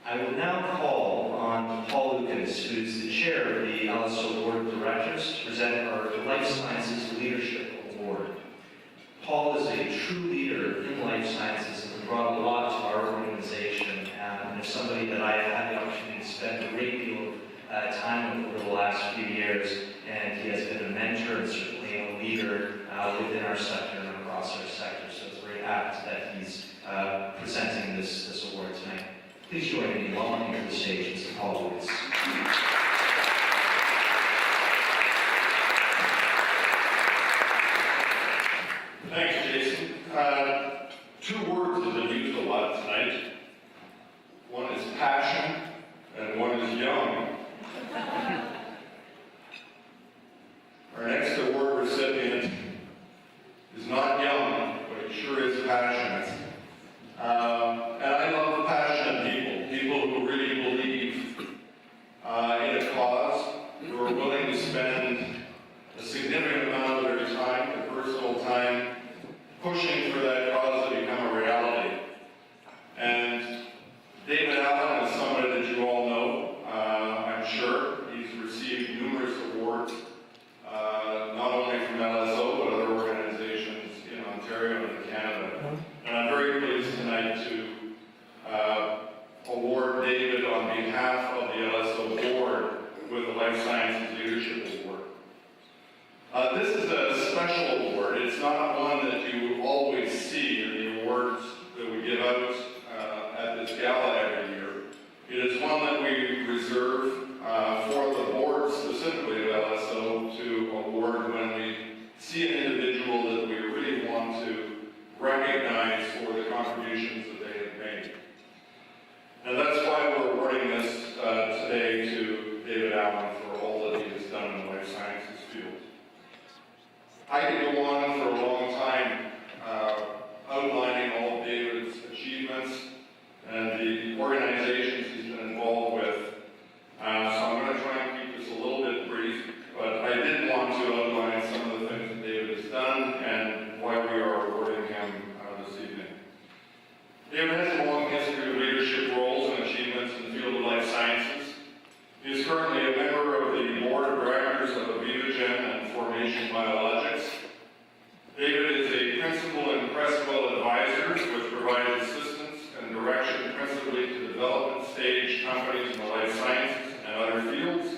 I will now call on Paul Lucas, who is the chair of the LSO Board of Directors, to present our Life Sciences Leadership Award. Paul is a true leader in life sciences and has brought a lot to our organization, and is somebody that I have had the opportunity to spend a great deal of time with over the last few years, and he has been a mentor and certainly a leader within our sector and across our sector, so it's very apt that he's presenting this award tonight. Please join me in welcoming to the stage Mr. Paul Lucas. Thanks, Jason. Two words that have been used a lot tonight. One is passion, and one is young. Our next award recipient is not young, but he sure is passionate. And I love passionate people who really believe in a cause, who are willing to spend a significant amount of their time, their personal time, pushing for that cause to become a reality. And David Allan is somebody that you all know, I'm sure. He's received numerous awards, not only from LSO, but other organizations in Ontario and in Canada. And I'm very pleased tonight to award David on behalf of the LSO board with the Life Sciences Leadership Award. This is a special award. It's not one that you always see in the awards that we give out at this gala every year. It is one that we reserve for the board, specifically of LSO, to award when we see an individual that we really want to recognize for the contributions that they have made. And that's why we're awarding this today to David Allan for all that he has done in the life sciences field. I could go on for a long time outlining all of David's achievements and the organizations he's been involved with. So I'm going to try and keep this a little bit brief, but I did want to outline some of the things that David has done and why we are awarding him this evening. David has a long history of leadership roles and achievements in the field of life sciences. He is currently a member of the board of directors of Avivagen and Formation Biologics. David is a principal in Crestwell Advisors, which provides assistance and direction principally to development stage companies in the life sciences and other fields.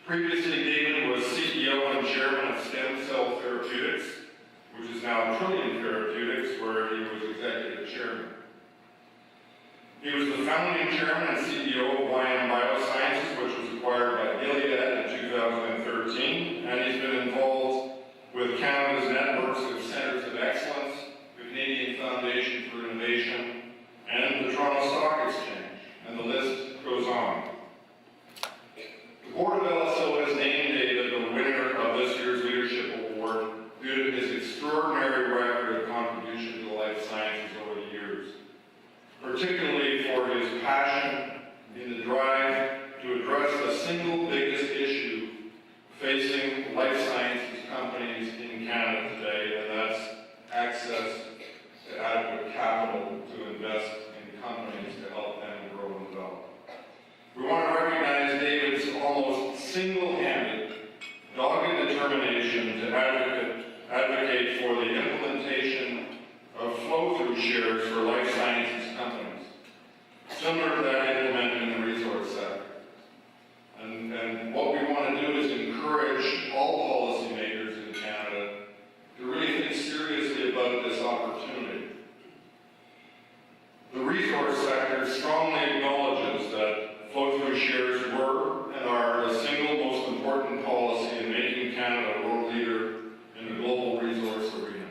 Previously, David was CEO and chairman of Stem Cell Therapeutics, which is now Trillium Therapeutics, where he was executive chairman. He was the founding chairman and CEO of YM Biosciences, which was acquired by Gilead in 2013, and he's been involved with Canada's networks of Centres of Excellence, the Canadian Foundation for Innovation, and the Toronto Stock Exchange, and the list goes on. The board of LSO has named David the winner of this year's Leadership Award due to his extraordinary record of contribution to the life sciences over the years, particularly for his passion in the drive to address the single biggest issue facing life sciences companies in Canada today, and that's access to adequate capital to invest in companies to help them grow and develop. We want to recognize David's almost single-handed, dogged determination to advocate for the implementation of flow-through shares for life sciences companies, similar to that implemented in the resource sector. And what we want to do is encourage all policymakers in Canada to really think seriously about this opportunity. The resource sector strongly acknowledges that flow-through shares were and are the single most important policy in making Canada a world leader in the global resource arena.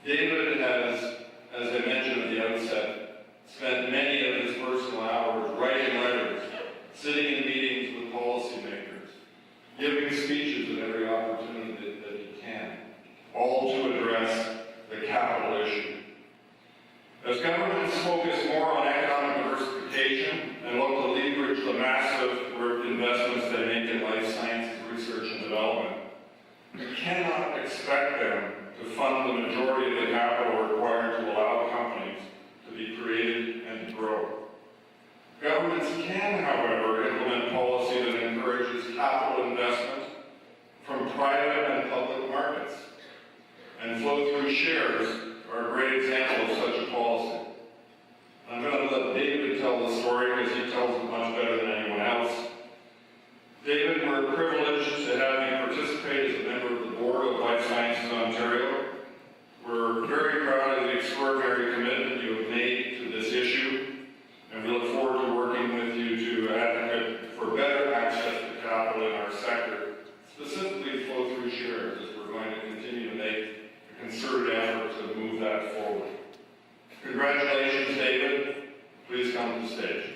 David has, as I mentioned at the outset, spent many of his personal hours writing letters, sitting in meetings with policymakers, giving speeches at every opportunity that he can, all to address the capital issue. As governments focus more on economic diversification and look to leverage the massive investments they make in life sciences research and development, we cannot expect them to fund the majority of the capital required to allow companies to be created and to grow. governments can, however, implement policy that encourages capital investment from private and public markets. And flow-through shares are a great example of such a policy. I'm going to let David tell the story because he tells it much better than anyone else. David, we're privileged to have you participate as a member of the Board of Life Sciences Ontario. We're very proud of the extraordinary commitment you have made to this issue, and we look forward to working with you to advocate for better access to capital in our sector, specifically flow-through shares, as we're going to continue to make a concerted effort to move that forward. Congratulations, David. Please come to the stage.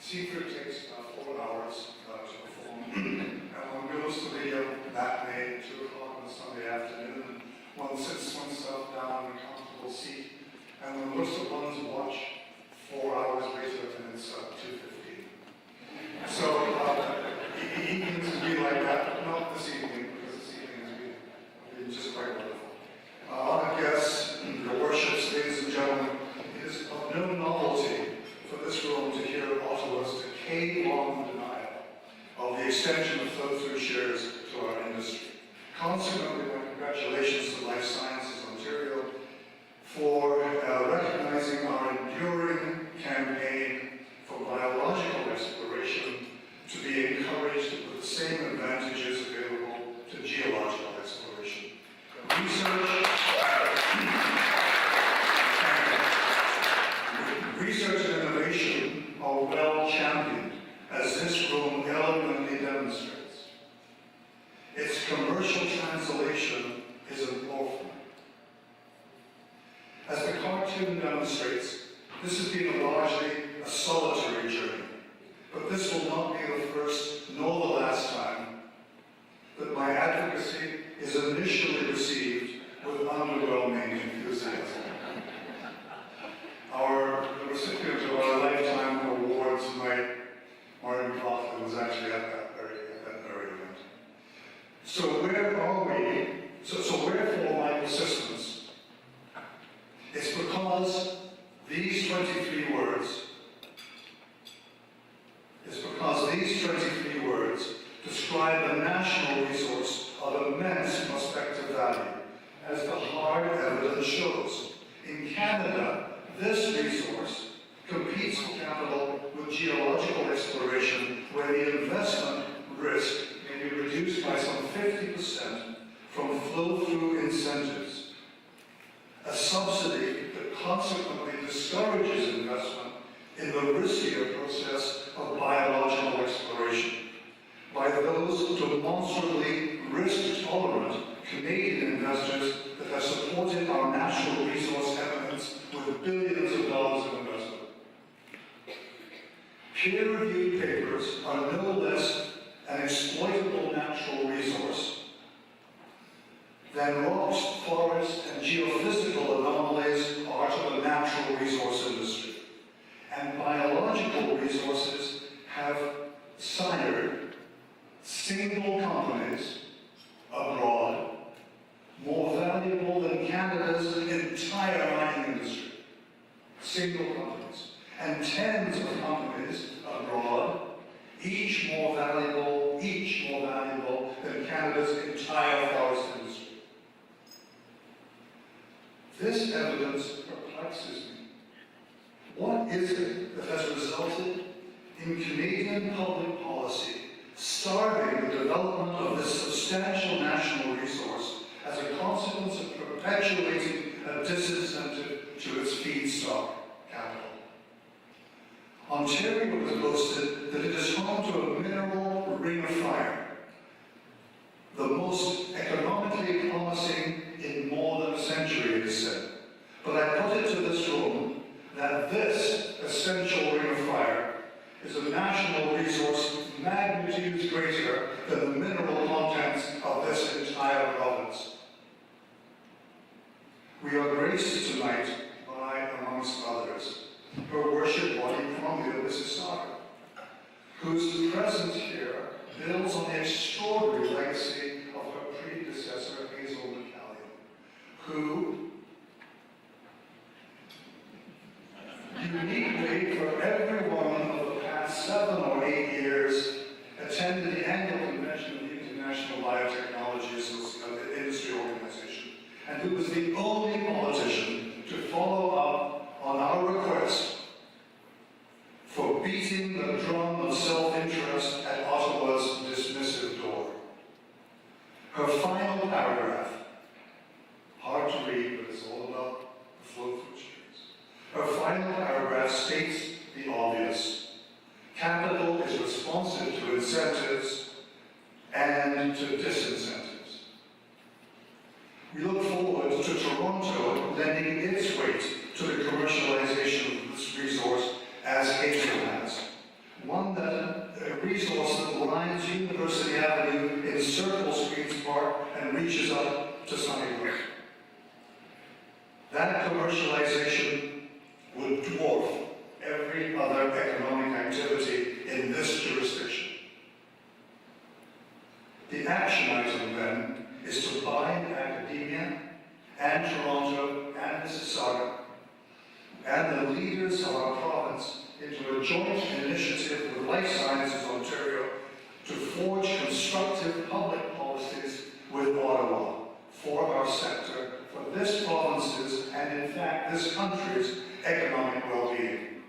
Seafood takes 4 hours to perform, and one goes to the matinee at 2 o'clock on a Sunday afternoon, and one sits oneself down in a comfortable seat, and one looks at one's watch 4 hours later, and it's 2:15. So evenings can be like that, but not this evening, because this evening has been just quite wonderful. Honored guests, your worships, ladies and gentlemen, it is of no novelty for this room to hear Ottawa's decade-long denial of the extension of flow-through shares to our industry. Consequently, my congratulations to Life Sciences Ontario for recognizing our enduring campaign for biological exploration to be encouraged with the same advantages available to geological exploration. Research and innovation are well championed, as this room eloquently demonstrates. Its commercial translation is important. As the cartoon demonstrates, this has been largely a solitary journey, but this will not be the first nor the last time that my advocacy is initially received with underwhelming enthusiasm. The recipient of our lifetime awards tonight, Martin Coughlin, was actually at that very event. So where are we? So wherefore my persistence? It's because these 23 words describe a national resource of immense prospective value, as the hard evidence shows. In Canada, this resource competes for capital with geological exploration, where the investment risk may be reduced by some 50% from flow-through incentives, a subsidy that consequently discourages investment in the riskier process of biological exploration by those demonstrably risk-tolerant Canadian investors that have supported our natural resource eminence with billions of dollars of investment. Peer-reviewed papers are no less an exploitable natural resource than rocks, forests, and geophysical anomalies are to the natural resource industry. And biological resources have sired single companies abroad more valuable than Canada's entire mining industry. Single companies. And tens of companies abroad, each more valuable than Canada's entire forest industry. This evidence perplexes me. What is it that has resulted in Canadian public policy starving the development of this substantial national resource as a consequence of perpetuating a disincentive to its feedstock capital? Ontario has boasted that it is home to a mineral ring of fire, the most economically promising in more than a century, it is said. But resource magnitudes greater than the mineral contents of this entire province. We are graced tonight by, amongst others, Her Worship Body Columbia, Mississauga, whose presence here builds on the extraordinary legacy of her predecessor, Hazel McCallion, who uniquely for every one of the past 7 or 8 years attended the annual convention of the International Biotechnology Industry Organization, and who was the only politician to follow up on our request for beating the drum of self-interest at Ottawa's dismissive door. Her final paragraph, hard to read, but it's all about the flow through streets. Her final paragraph states the obvious. Capital is responsive to incentives and to disincentives. We look forward to Toronto lending its weight to the commercialization of this resource as Hazel has. A resource that lines University Avenue, encircles Queen's Park, and reaches up to Sunnybrook. That commercialization would dwarf every other economic activity in this jurisdiction. The action item then is to bind academia and Toronto and Mississauga and the leaders of our province into a joint initiative with Life Sciences Ontario to forge constructive public policies with Ottawa for our sector, for this province's and in fact this country's economic well-being.